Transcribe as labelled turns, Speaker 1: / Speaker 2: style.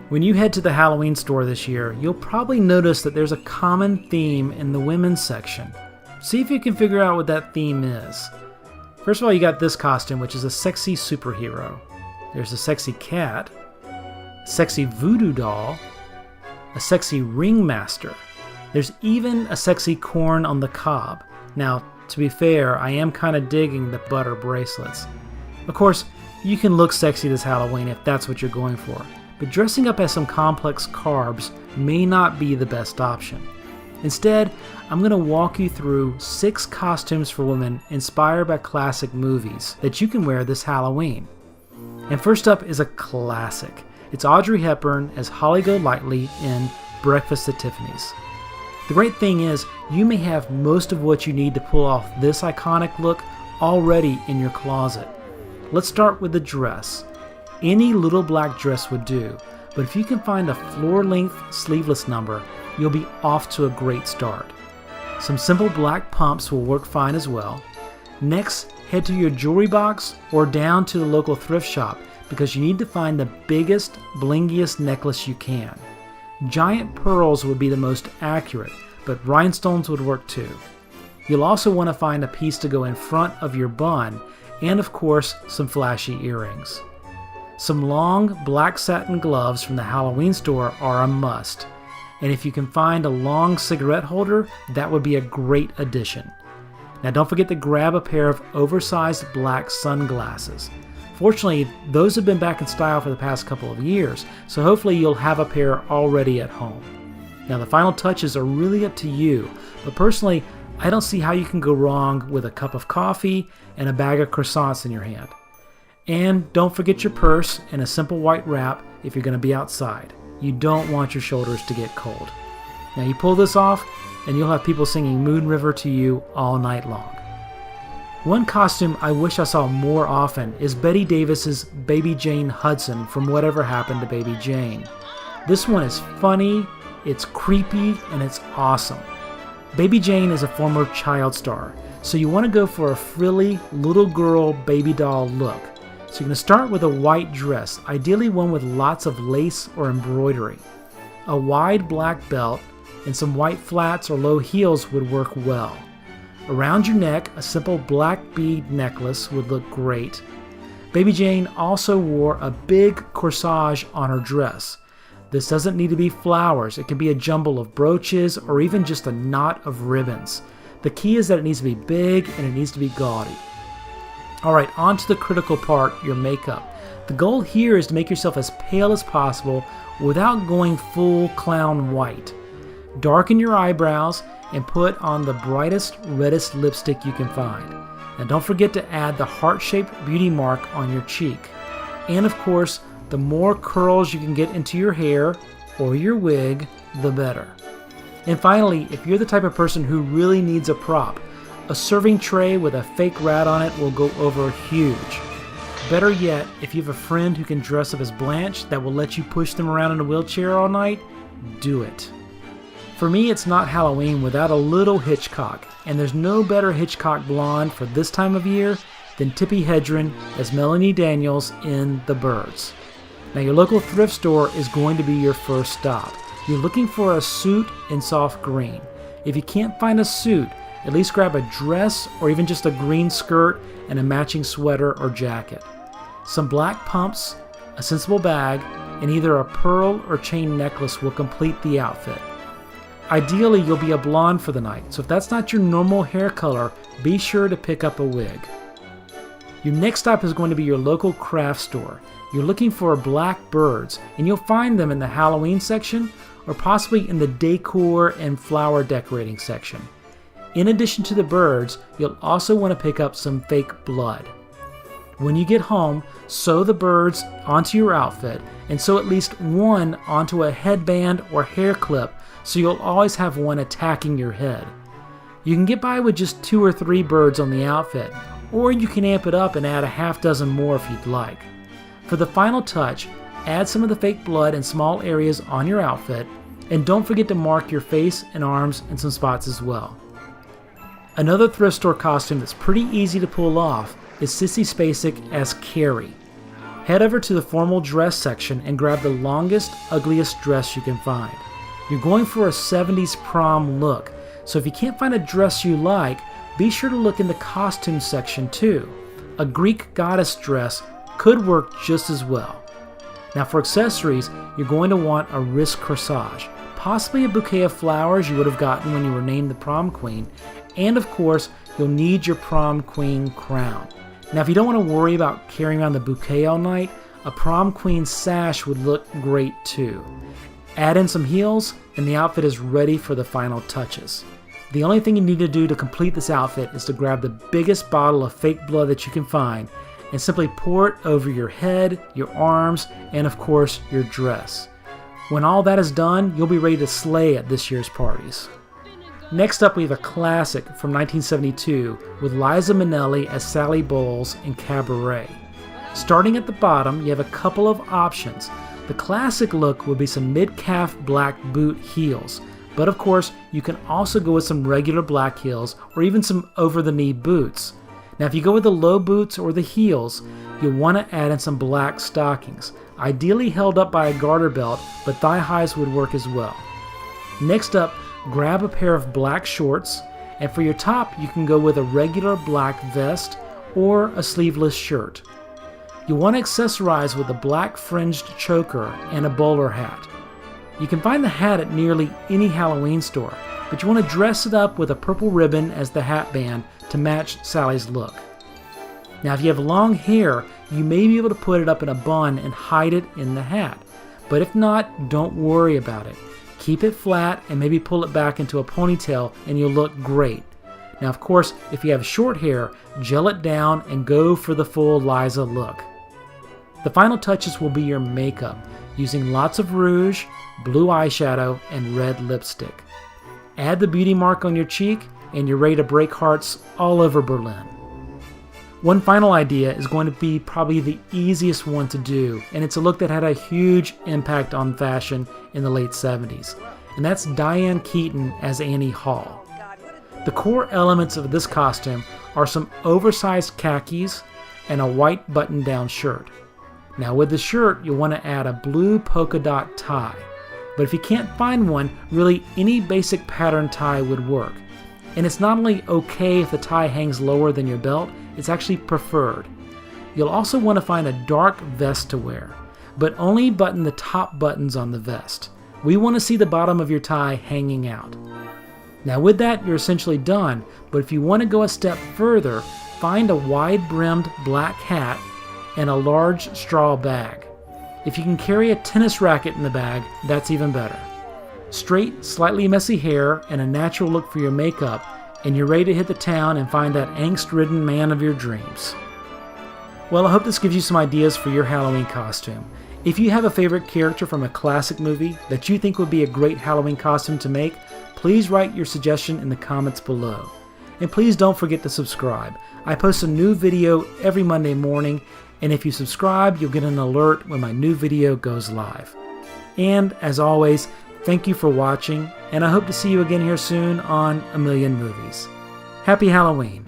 Speaker 1: When you head to the Halloween store this year, you'll probably notice that there's a common theme in the women's section. See if you can figure out what that theme is. First of all, you got this costume, which is a sexy superhero. There's a sexy cat, a sexy voodoo doll, a sexy ringmaster. There's even a sexy corn on the cob. Now, to be fair, I am kind of digging the butter bracelets. Of course, you can look sexy this Halloween if that's what you're going for, but dressing up as some complex carbs may not be the best option. Instead, I'm going to walk you through 6 costumes for women inspired by classic movies that you can wear this Halloween. And first up is a classic. It's Audrey Hepburn as Holly Golightly in Breakfast at Tiffany's. The great thing is, you may have most of what you need to pull off this iconic look already in your closet. Let's start with the dress. Any little black dress would do, but if you can find a floor-length sleeveless number, you'll be off to a great start. Some simple black pumps will work fine as well. Next, head to your jewelry box or down to the local thrift shop because you need to find the biggest, blingiest necklace you can. Giant pearls would be the most accurate, but rhinestones would work too. You'll also want to find a piece to go in front of your bun and, of course, some flashy earrings. Some long black satin gloves from the Halloween store are a must. And if you can find a long cigarette holder, that would be a great addition. Now don't forget to grab a pair of oversized black sunglasses. Fortunately, those have been back in style for the past couple of years, so hopefully you'll have a pair already at home. Now the final touches are really up to you, but personally, I don't see how you can go wrong with a cup of coffee and a bag of croissants in your hand. And don't forget your purse and a simple white wrap if you're going to be outside. You don't want your shoulders to get cold. Now you pull this off and you'll have people singing Moon River to you all night long. One costume I wish I saw more often is Bette Davis's Baby Jane Hudson from Whatever Happened to Baby Jane. This one is funny, it's creepy, and it's awesome. Baby Jane is a former child star, so you want to go for a frilly little girl baby doll look. So you're going to start with a white dress, ideally one with lots of lace or embroidery. A wide black belt and some white flats or low heels would work well. Around your neck, a simple black bead necklace would look great. Baby Jane also wore a big corsage on her dress. This doesn't need to be flowers. It can be a jumble of brooches or even just a knot of ribbons. The key is that it needs to be big and it needs to be gaudy. Alright, on to the critical part, your makeup. The goal here is to make yourself as pale as possible without going full clown white. Darken your eyebrows and put on the brightest, reddest lipstick you can find. And don't forget to add the heart-shaped beauty mark on your cheek. And of course, the more curls you can get into your hair or your wig, the better. And finally, if you're the type of person who really needs a prop, a serving tray with a fake rat on it will go over huge. Better yet, if you have a friend who can dress up as Blanche that will let you push them around in a wheelchair all night, do it. For me, it's not Halloween without a little Hitchcock, and there's no better Hitchcock blonde for this time of year than Tippi Hedren as Melanie Daniels in The Birds. Now your local thrift store is going to be your first stop. You're looking for a suit in soft green. If you can't find a suit, at least grab a dress or even just a green skirt and a matching sweater or jacket. Some black pumps, a sensible bag, and either a pearl or chain necklace will complete the outfit. Ideally, you'll be a blonde for the night, so if that's not your normal hair color, be sure to pick up a wig. Your next stop is going to be your local craft store. You're looking for black birds, and you'll find them in the Halloween section or possibly in the decor and flower decorating section. In addition to the birds, you'll also want to pick up some fake blood. When you get home, sew the birds onto your outfit and sew at least one onto a headband or hair clip so you'll always have one attacking your head. You can get by with just 2 or 3 birds on the outfit, or you can amp it up and add a half dozen more if you'd like. For the final touch, add some of the fake blood in small areas on your outfit, and don't forget to mark your face and arms in some spots as well. Another thrift store costume that's pretty easy to pull off is Sissy Spacek as Carrie. Head over to the formal dress section and grab the longest, ugliest dress you can find. You're going for a 70s prom look, so if you can't find a dress you like, be sure to look in the costume section too. A Greek goddess dress could work just as well. Now for accessories, you're going to want a wrist corsage, possibly a bouquet of flowers you would have gotten when you were named the prom queen, and of course, you'll need your prom queen crown. Now if you don't want to worry about carrying around the bouquet all night, a prom queen sash would look great too. Add in some heels, and the outfit is ready for the final touches. The only thing you need to do to complete this outfit is to grab the biggest bottle of fake blood that you can find and simply pour it over your head, your arms, and of course, your dress. When all that is done, you'll be ready to slay at this year's parties. Next up, we have a classic from 1972 with Liza Minnelli as Sally Bowles in Cabaret. Starting at the bottom, you have a couple of options. The classic look would be some mid-calf black boot heels, but of course, you can also go with some regular black heels or even some over-the-knee boots. Now if you go with the low boots or the heels, you'll want to add in some black stockings, ideally held up by a garter belt, but thigh highs would work as well. Next up, grab a pair of black shorts, and for your top you can go with a regular black vest or a sleeveless shirt. You'll want to accessorize with a black fringed choker and a bowler hat. You can find the hat at nearly any Halloween store, but you want to dress it up with a purple ribbon as the hat band to match Sally's look. Now if you have long hair, you may be able to put it up in a bun and hide it in the hat, but if not, don't worry about it. Keep it flat and maybe pull it back into a ponytail and you'll look great. Now of course, if you have short hair, gel it down and go for the full Liza look. The final touches will be your makeup, using lots of rouge, blue eyeshadow, and red lipstick. Add the beauty mark on your cheek and you're ready to break hearts all over Berlin. One final idea is going to be probably the easiest one to do, and it's a look that had a huge impact on fashion in the late 70s, and that's Diane Keaton as Annie Hall. The core elements of this costume are some oversized khakis and a white button-down shirt. Now with the shirt, you'll want to add a blue polka dot tie, but if you can't find one, really any basic pattern tie would work. And it's not only okay if the tie hangs lower than your belt, it's actually preferred. You'll also want to find a dark vest to wear, but only button the top buttons on the vest. We want to see the bottom of your tie hanging out. Now with that, you're essentially done, but if you want to go a step further, find a wide-brimmed black hat and a large straw bag. If you can carry a tennis racket in the bag, that's even better. Straight, slightly messy hair and a natural look for your makeup, and you're ready to hit the town and find that angst-ridden man of your dreams. Well, I hope this gives you some ideas for your Halloween costume. If you have a favorite character from a classic movie that you think would be a great Halloween costume to make, please write your suggestion in the comments below. And please don't forget to subscribe. I post a new video every Monday morning, and if you subscribe, you'll get an alert when my new video goes live. And as always, thank you for watching, and I hope to see you again here soon on A Million Movies. Happy Halloween!